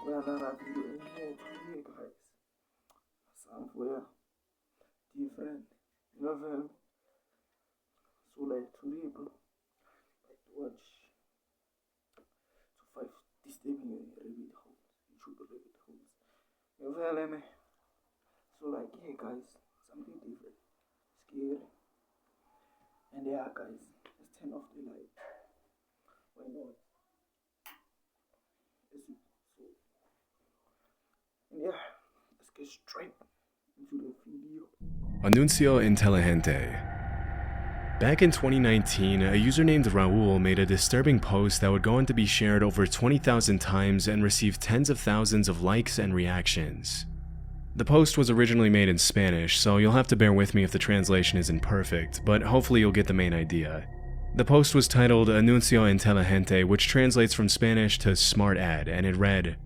another video in here today, guys. Somewhere different. You know what I mean? So like today, bro, like to watch to 5 disturbing rabbit holes, YouTube rabbit holes. You know what I mean? So like, hey guys, something different, scary, and yeah, guys, let's turn off the light. Why not? Yeah, let's get straight into the video. Anuncio Inteligente. Back in 2019, a user named Raul made a disturbing post that would go on to be shared over 20,000 times and receive tens of thousands of likes and reactions. The post was originally made in Spanish, so you'll have to bear with me if the translation isn't perfect, but hopefully you'll get the main idea. The post was titled Anuncio Inteligente, which translates from Spanish to smart ad, and it read,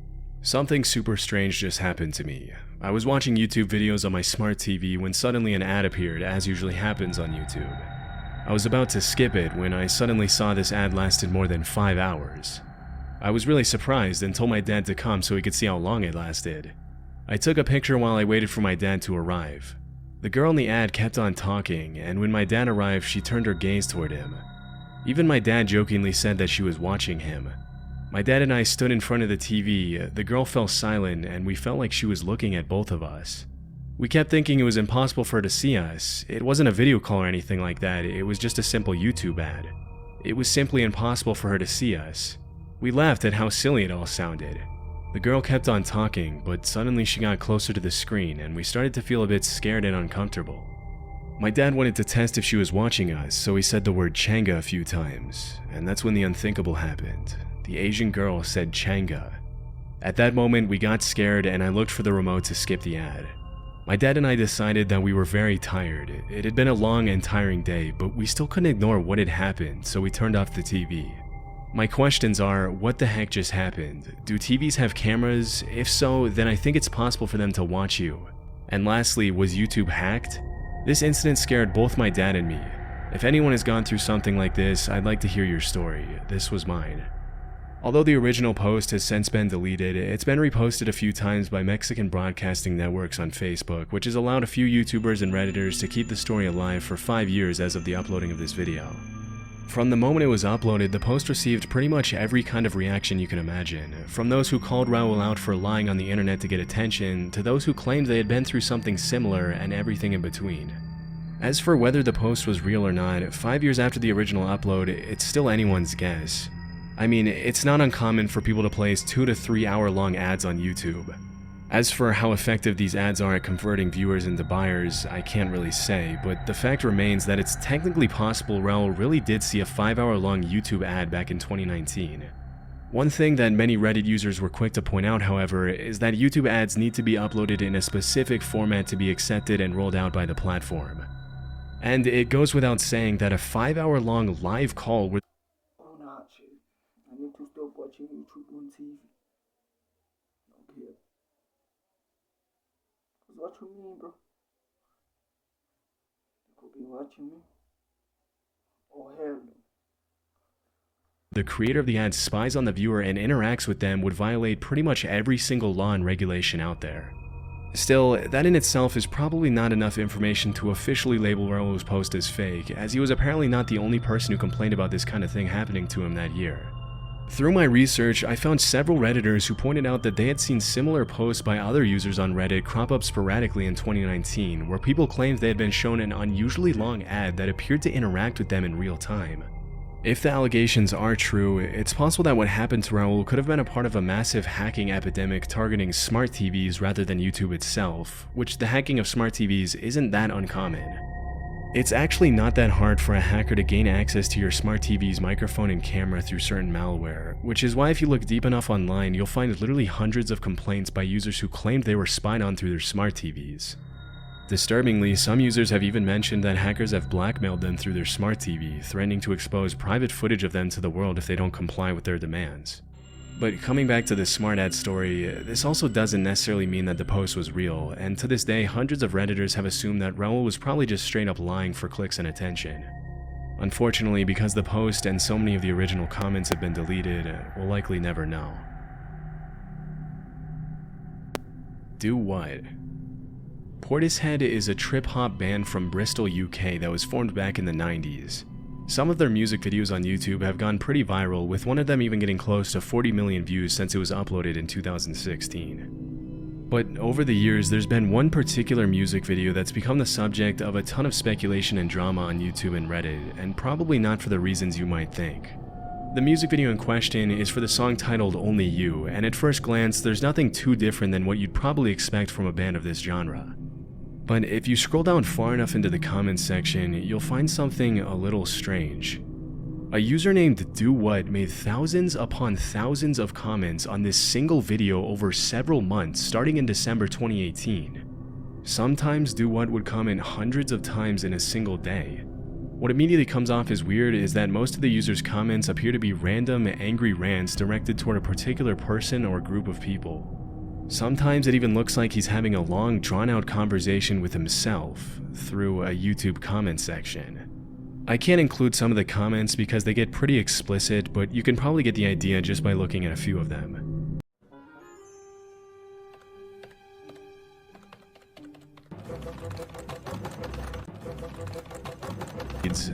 "Something super strange just happened to me. I was watching YouTube videos on my smart TV when suddenly an ad appeared, as usually happens on YouTube. I was about to skip it when I suddenly saw this ad lasted more than 5 hours. I was really surprised and told my dad to come so he could see how long it lasted. I took a picture while I waited for my dad to arrive. The girl in the ad kept on talking, and when my dad arrived, she turned her gaze toward him. Even my dad jokingly said that she was watching him. My dad and I stood in front of the TV, the girl fell silent, and we felt like she was looking at both of us. We kept thinking it was impossible for her to see us. It wasn't a video call or anything like that, it was just a simple YouTube ad. It was simply impossible for her to see us. We laughed at how silly it all sounded. The girl kept on talking, but suddenly she got closer to the screen, and we started to feel a bit scared and uncomfortable. My dad wanted to test if she was watching us, so he said the word Changa a few times, and that's when the unthinkable happened. The Asian girl said Changa. At that moment, we got scared and I looked for the remote to skip the ad. My dad and I decided that we were very tired. It had been a long and tiring day, but we still couldn't ignore what had happened, so we turned off the TV. My questions are, what the heck just happened? Do TVs have cameras? If so, then I think it's possible for them to watch you. And lastly, was YouTube hacked? This incident scared both my dad and me. If anyone has gone through something like this, I'd like to hear your story. This was mine. Although the original post has since been deleted, it's been reposted a few times by Mexican broadcasting networks on Facebook, which has allowed a few YouTubers and Redditors to keep the story alive for 5 years as of the uploading of this video. From the moment it was uploaded, the post received pretty much every kind of reaction you can imagine, from those who called Raul out for lying on the internet to get attention, to those who claimed they had been through something similar, and everything in between. As for whether the post was real or not, 5 years after the original upload, it's still anyone's guess. I mean, it's not uncommon for people to place 2 to 3 hour-long ads on YouTube. As for how effective these ads are at converting viewers into buyers, I can't really say, but the fact remains that it's technically possible Raul really did see a 5-hour-long YouTube ad back in 2019. One thing that many Reddit users were quick to point out, however, is that YouTube ads need to be uploaded in a specific format to be accepted and rolled out by the platform. And it goes without saying that a 5-hour-long live call with I need to stop watching YouTube on TV. Okay. Cause what you mean, bro? You could be watching me. Oh hell no. The creator of the ad spies on the viewer and interacts with them would violate pretty much every single law and regulation out there. Still, that in itself is probably not enough information to officially label Raul's post as fake, as he was apparently not the only person who complained about this kind of thing happening to him that year. Through my research, I found several Redditors who pointed out that they had seen similar posts by other users on Reddit crop up sporadically in 2019, where people claimed they had been shown an unusually long ad that appeared to interact with them in real time. If the allegations are true, it's possible that what happened to Raul could have been a part of a massive hacking epidemic targeting smart TVs rather than YouTube itself, which the hacking of smart TVs isn't that uncommon. It's actually not that hard for a hacker to gain access to your smart TV's microphone and camera through certain malware, which is why if you look deep enough online, you'll find literally hundreds of complaints by users who claimed they were spied on through their smart TVs. Disturbingly, some users have even mentioned that hackers have blackmailed them through their smart TV, threatening to expose private footage of them to the world if they don't comply with their demands. But coming back to the smart ad story, this also doesn't necessarily mean that the post was real, and to this day, hundreds of Redditors have assumed that Raul was probably just straight up lying for clicks and attention. Unfortunately, because the post and so many of the original comments have been deleted, we'll likely never know. Do What? Portishead is a trip-hop band from Bristol, UK that was formed back in the 90s. Some of their music videos on YouTube have gone pretty viral, with one of them even getting close to 40 million views since it was uploaded in 2016. But over the years, there's been one particular music video that's become the subject of a ton of speculation and drama on YouTube and Reddit, and probably not for the reasons you might think. The music video in question is for the song titled Only You, and at first glance, there's nothing too different than what you'd probably expect from a band of this genre. But if you scroll down far enough into the comments section, you'll find something a little strange. A user named Do What made thousands upon thousands of comments on this single video over several months starting in December 2018. Sometimes Do What would comment hundreds of times in a single day. What immediately comes off as weird is that most of the user's comments appear to be random, angry rants directed toward a particular person or group of people. Sometimes it even looks like he's having a long, drawn-out conversation with himself through a YouTube comment section. I can't include some of the comments because they get pretty explicit, but you can probably get the idea just by looking at a few of them.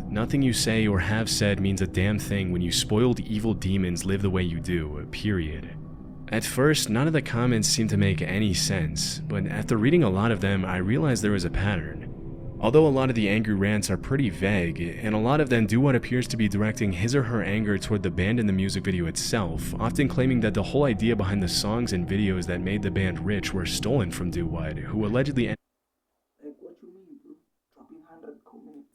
Nothing you say or have said means a damn thing when you spoiled evil demons live the way you do, period. At first, none of the comments seemed to make any sense, but after reading a lot of them, I realized there was a pattern. Although a lot of the angry rants are pretty vague, and a lot of them do what appears to be directing his or her anger toward the band and the music video itself, often claiming that the whole idea behind the songs and videos that made the band rich were stolen from Do What, who allegedly Like, what you mean, bro? Dropping 100 comments?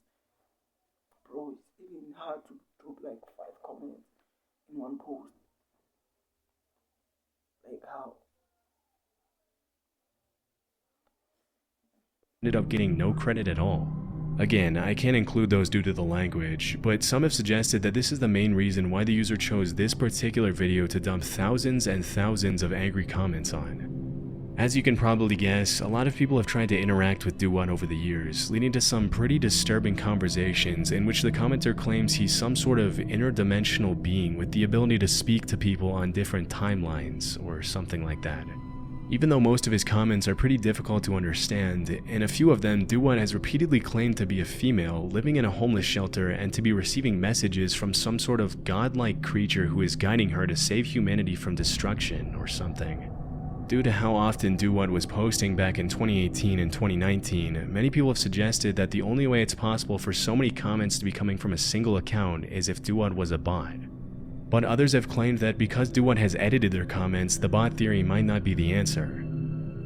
Bro, it's even hard to drop like 5 comments in one post. Like how? ended up getting no credit at all. Again, I can't include those due to the language, but some have suggested that this is the main reason why the user chose this particular video to dump thousands and thousands of angry comments on. As you can probably guess, a lot of people have tried to interact with Do What over the years, leading to some pretty disturbing conversations in which the commenter claims he's some sort of interdimensional being with the ability to speak to people on different timelines, or something like that. Even though most of his comments are pretty difficult to understand, in a few of them, Do What has repeatedly claimed to be a female living in a homeless shelter and to be receiving messages from some sort of godlike creature who is guiding her to save humanity from destruction or something. Due to how often Do What was posting back in 2018 and 2019, many people have suggested that the only way it's possible for so many comments to be coming from a single account is if Do What was a bot. But others have claimed that because Do What has edited their comments, the bot theory might not be the answer.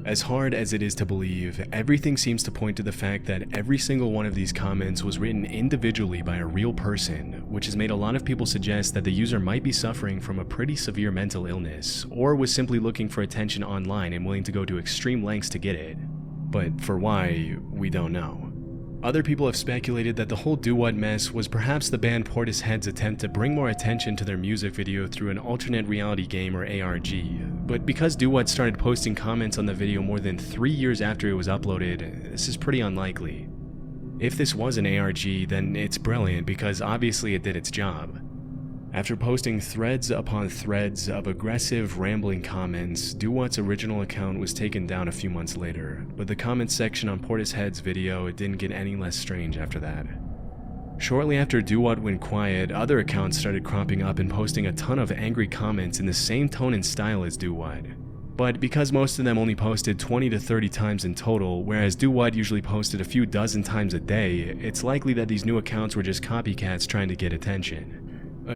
As hard as it is to believe, everything seems to point to the fact that every single one of these comments was written individually by a real person, which has made a lot of people suggest that the user might be suffering from a pretty severe mental illness, or was simply looking for attention online and willing to go to extreme lengths to get it. But for why, we don't know. Other people have speculated that the whole Do What mess was perhaps the band Portishead's attempt to bring more attention to their music video through an alternate reality game or ARG, but because Do What started posting comments on the video more than 3 years after it was uploaded, this is pretty unlikely. If this was an ARG, then it's brilliant because obviously it did its job. After posting threads upon threads of aggressive, rambling comments, Do What's original account was taken down a few months later, but the comments section on Portishead's video didn't get any less strange after that. Shortly after Do What went quiet, other accounts started cropping up and posting a ton of angry comments in the same tone and style as Do What. But because most of them only posted 20 to 30 times in total, whereas Do What usually posted a few dozen times a day, it's likely that these new accounts were just copycats trying to get attention. As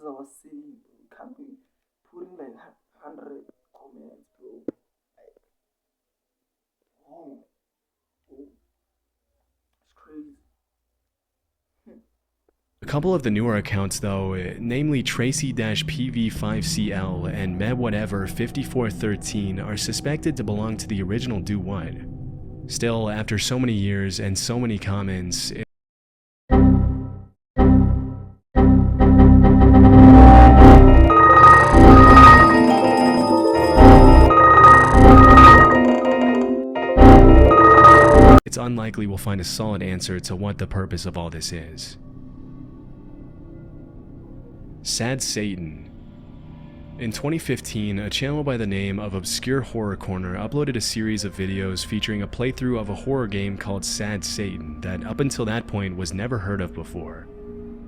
I was saying, bro, can't be putting like 100 comments, bro. Like, oh, it's crazy. A couple of the newer accounts though, namely Tracy-PV5CL and MebWhatever5413 are suspected to belong to the original Do What. Still, after so many years and so many comments, it's unlikely we'll find a solid answer to what the purpose of all this is. Sad Satan. In 2015, a channel by the name of Obscure Horror Corner uploaded a series of videos featuring a playthrough of a horror game called Sad Satan that up until that point was never heard of before.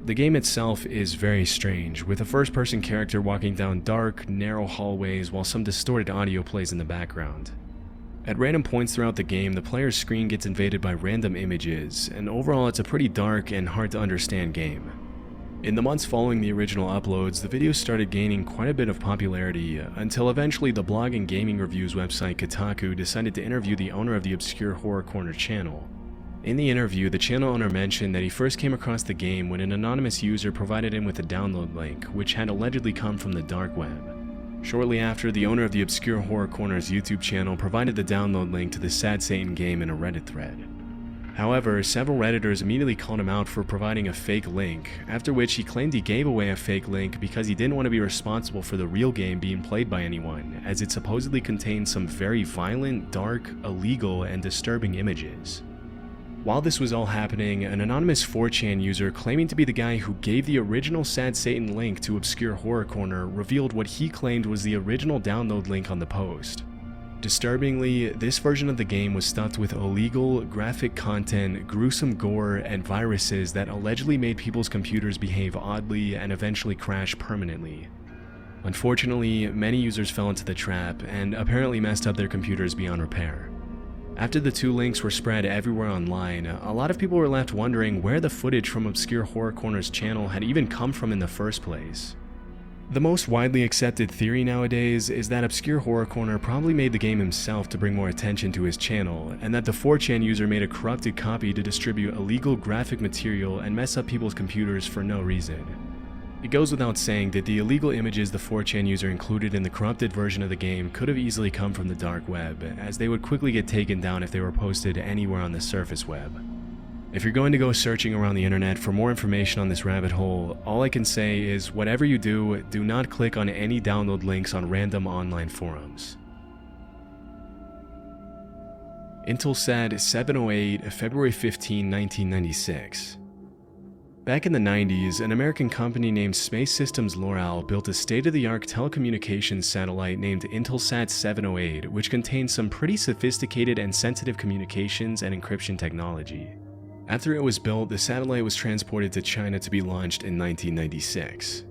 The game itself is very strange, with a first-person character walking down dark, narrow hallways while some distorted audio plays in the background. At random points throughout the game, the player's screen gets invaded by random images, and overall it's a pretty dark and hard to understand game. In the months following the original uploads, the videos started gaining quite a bit of popularity, until eventually the blog and gaming reviews website Kotaku decided to interview the owner of the Obscure Horror Corner channel. In the interview, the channel owner mentioned that he first came across the game when an anonymous user provided him with a download link, which had allegedly come from the dark web. Shortly after, the owner of the Obscure Horror Corner's YouTube channel provided the download link to the Sad Satan game in a Reddit thread. However, several Redditors immediately called him out for providing a fake link, after which he claimed he gave away a fake link because he didn't want to be responsible for the real game being played by anyone, as it supposedly contained some very violent, dark, illegal, and disturbing images. While this was all happening, an anonymous 4chan user claiming to be the guy who gave the original Sad Satan link to Obscure Horror Corner revealed what he claimed was the original download link on the post. Disturbingly, this version of the game was stuffed with illegal, graphic content, gruesome gore, and viruses that allegedly made people's computers behave oddly and eventually crash permanently. Unfortunately, many users fell into the trap and apparently messed up their computers beyond repair. After the two links were spread everywhere online, a lot of people were left wondering where the footage from Obscure Horror Corner's channel had even come from in the first place. The most widely accepted theory nowadays is that Obscure Horror Corner probably made the game himself to bring more attention to his channel, and that the 4chan user made a corrupted copy to distribute illegal graphic material and mess up people's computers for no reason. It goes without saying that the illegal images the 4chan user included in the corrupted version of the game could have easily come from the dark web, as they would quickly get taken down if they were posted anywhere on the surface web. If you're going to go searching around the internet for more information on this rabbit hole, all I can say is whatever you do not click on any download links on random online forums. Intelsat 708, February 15, 1996. Back in the 90s, an American company named Space Systems L'Oreal built a state-of-the-art telecommunications satellite named Intelsat 708, which contained some pretty sophisticated and sensitive communications and encryption technology. After it was built, the satellite was transported to China to be launched in 1996.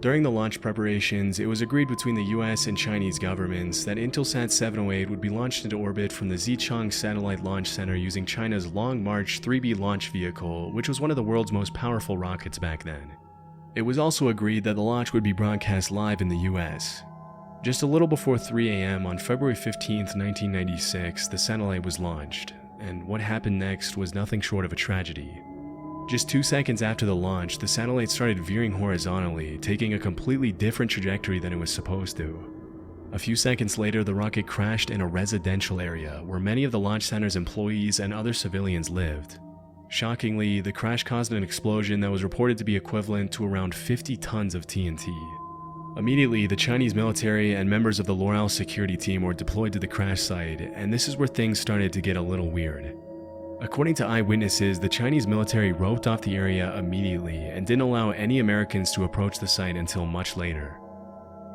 During the launch preparations, it was agreed between the US and Chinese governments that Intelsat 708 would be launched into orbit from the Xichang Satellite Launch Center using China's Long March 3B launch vehicle, which was one of the world's most powerful rockets back then. It was also agreed that the launch would be broadcast live in the US. Just a little before 3 a.m. on February 15, 1996, the satellite was launched, and what happened next was nothing short of a tragedy. Just 2 seconds after the launch, the satellite started veering horizontally, taking a completely different trajectory than it was supposed to. A few seconds later, the rocket crashed in a residential area where many of the launch center's employees and other civilians lived. Shockingly, the crash caused an explosion that was reported to be equivalent to around 50 tons of TNT. Immediately, the Chinese military and members of the L'Oreal security team were deployed to the crash site, and this is where things started to get a little weird. According to eyewitnesses, the Chinese military roped off the area immediately and didn't allow any Americans to approach the site until much later.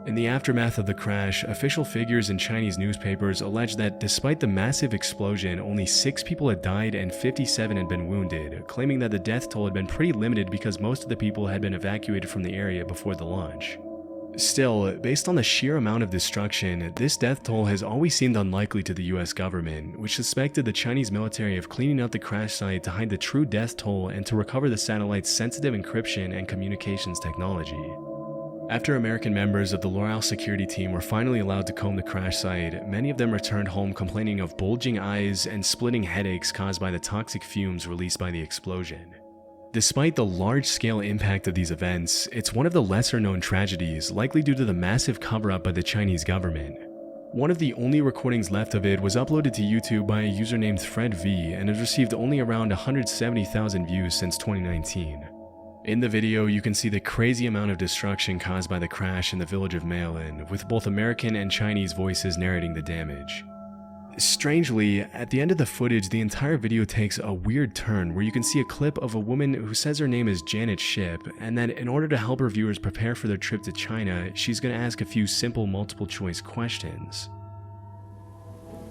In the aftermath of the crash, official figures in Chinese newspapers alleged that despite the massive explosion, only 6 people had died and 57 had been wounded, claiming that the death toll had been pretty limited because most of the people had been evacuated from the area before the launch. Still, based on the sheer amount of destruction, this death toll has always seemed unlikely to the US government, which suspected the Chinese military of cleaning out the crash site to hide the true death toll and to recover the satellite's sensitive encryption and communications technology. After American members of the L'Oreal security team were finally allowed to comb the crash site, many of them returned home complaining of bulging eyes and splitting headaches caused by the toxic fumes released by the explosion. Despite the large-scale impact of these events, it's one of the lesser-known tragedies, likely due to the massive cover-up by the Chinese government. One of the only recordings left of it was uploaded to YouTube by a user named Fred V, and has received only around 170,000 views since 2019. In the video, you can see the crazy amount of destruction caused by the crash in the village of Maolin, with both American and Chinese voices narrating the damage. Strangely, at the end of the footage, the entire video takes a weird turn where you can see a clip of a woman who says her name is Janet Ship, and that in order to help her viewers prepare for their trip to China, she's going to ask a few simple multiple choice questions.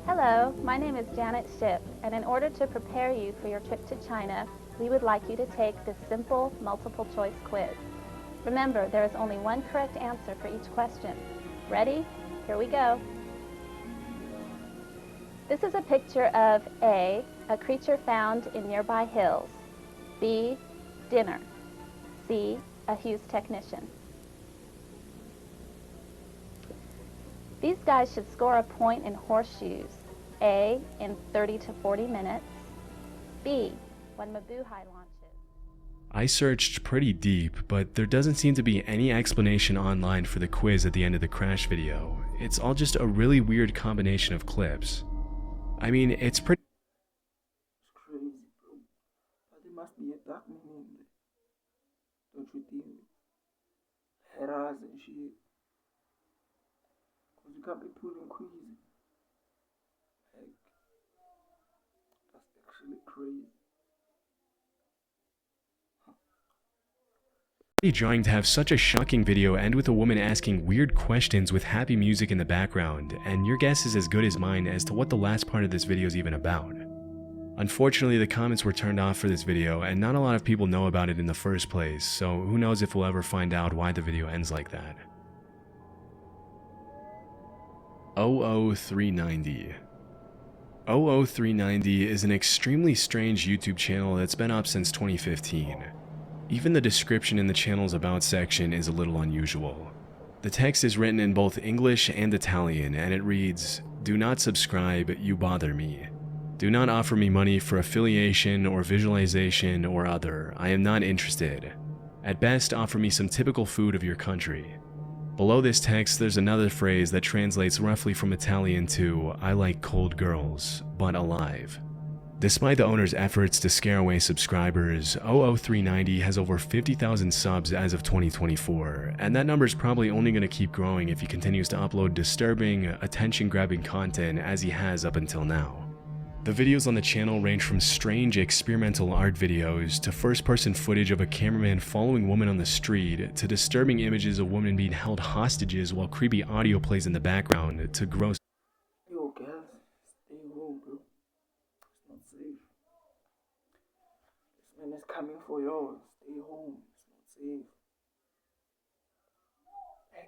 Hello, my name is Janet Ship, and in order to prepare you for your trip to China, we would like you to take this simple multiple choice quiz. Remember, there is only one correct answer for each question. Ready? Here we go. This is a picture of A, a creature found in nearby hills, B, dinner, C, a Hughes technician. These guys should score a point in horseshoes, A, in 30 to 40 minutes, B, when Mabuhay launches. I searched pretty deep, but there doesn't seem to be any explanation online for the quiz at the end of the crash video. It's all just a really weird combination of clips. I mean, it's pretty... It's crazy, bro. But there must be a dark meaning in there. Don't you think? Heras and shit. Because you can't be pulling crazy. Like, that's actually crazy. Trying to have such a shocking video end with a woman asking weird questions with happy music in the background, and your guess is as good as mine as to what the last part of this video is even about. Unfortunately, the comments were turned off for this video, and not a lot of people know about it in the first place, so who knows if we'll ever find out why the video ends like that. 00390 00390 is an extremely strange YouTube channel that's been up since 2015. Even the description in the channel's About section is a little unusual. The text is written in both English and Italian, and it reads, "Do not subscribe, you bother me. Do not offer me money for affiliation or visualization or other. I am not interested. At best, offer me some typical food of your country." Below this text, there's another phrase that translates roughly from Italian to, "I like cold girls, but alive." Despite the owner's efforts to scare away subscribers, 00390 has over 50,000 subs as of 2024, and that number is probably only going to keep growing if he continues to upload disturbing, attention-grabbing content as he has up until now. The videos on the channel range from strange experimental art videos to first-person footage of a cameraman following women on the street to disturbing images of women being held hostages while creepy audio plays in the background to gross. Yo, guys, stay home, bro. It's not safe. This man is coming for you. Stay home. It's not safe. Hey,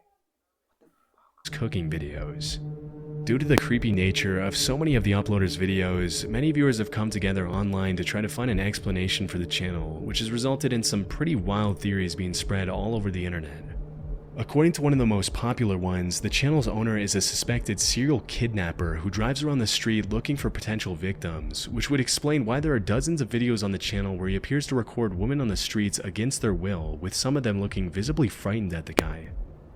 what the fuck? Cooking videos. Due to the creepy nature of so many of the uploaders' videos, many viewers have come together online to try to find an explanation for the channel, which has resulted in some pretty wild theories being spread all over the internet. According to one of the most popular ones, the channel's owner is a suspected serial kidnapper who drives around the street looking for potential victims, which would explain why there are dozens of videos on the channel where he appears to record women on the streets against their will, with some of them looking visibly frightened at the guy.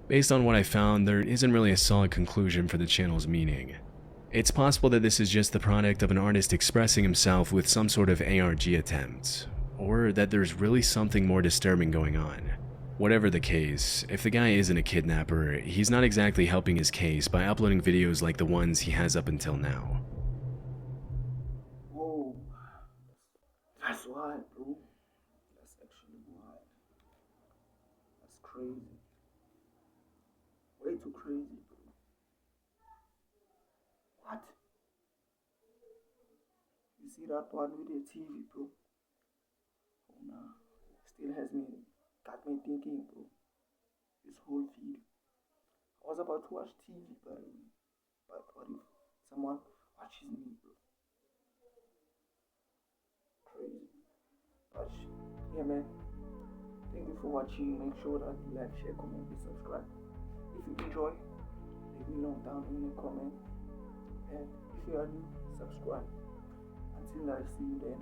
Based on what I found, there isn't really a solid conclusion for the channel's meaning. It's possible that this is just the product of an artist expressing himself with some sort of ARG attempt, or that there's really something more disturbing going on. Whatever the case, if the guy isn't a kidnapper, he's not exactly helping his case by uploading videos like the ones he has up until now. Whoa. That's wild, bro. That's actually wild. That's crazy. Way too crazy, bro. What? You see that one with the TV, bro? Oh nah. Still got me thinking, bro. This whole video. I was about to watch TV, but what if someone watches me, bro? Crazy. But yeah, man. Thank you for watching. Make sure that you like, share, comment, and subscribe. If you enjoy, let me know down in the comment. And if you are new, subscribe. Until I see you then.